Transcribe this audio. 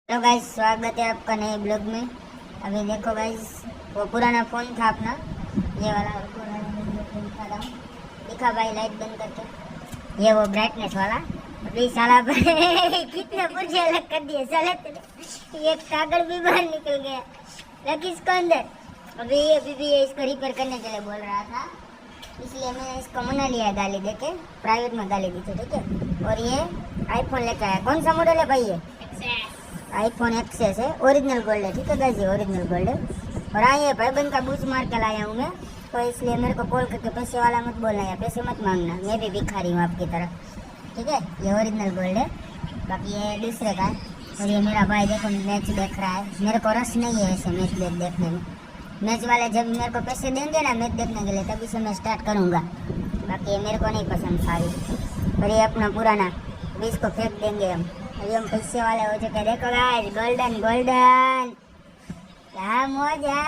Hello guys, स्वागत है आपका नए ब्लॉग में। अभी देखो गाइस, वो पुराना फ़ोन था अपना, ये वाला पुराना फ़ोन था। दिखा भाई लाइट बंद करके, ये वो ब्राइटनेस वाला। अभी साला कितने पुर्जे अलग कर दिए साले तेरे। ये कागज भी बाहर निकल गया, लग इसको अंदर। अभी भी ये इसको रिपेयर करने के लिए बोल रहा था, इसलिए मैं इसको मना लिया गाली देके, प्राइवेट में गाली दी थी, ठीक है। और ये आईफोन लेकर आया। कौन सा मॉडल है भाई? ये आईफोन एक्सेस है, ओरिजिनल गोल्ड है, ठीक है गाइस, ये ओरिजिनल गोल्ड है। और हाँ, ये भाईबंद का बूझ मार के लाया हूँ मैं, तो इसलिए मेरे को कॉल करके पैसे वाला मत बोलना या पैसे मत मांगना, मैं भी भिखारी हूँ आपकी तरह, ठीक है। ये ओरिजिनल गोल्ड है, बाकी ये दूसरे का है। और ये मेरा भाई देखो मैच देख रहा है। मेरे को रस नहीं है ऐसे मैच देखने में। मैच वाले जब मेरे को पैसे देंगे ना मैच देखने के लिए, तभी से मैं स्टार्ट करूँगा, बाकी ये मेरे को नहीं पसंद सारी। और ये अपना पुराना, अभी इसको फेंक देंगे अभी हम पैसे वाले हो चुके। देखो गाइस, गोल्डन गोल्डन, क्या मौज है।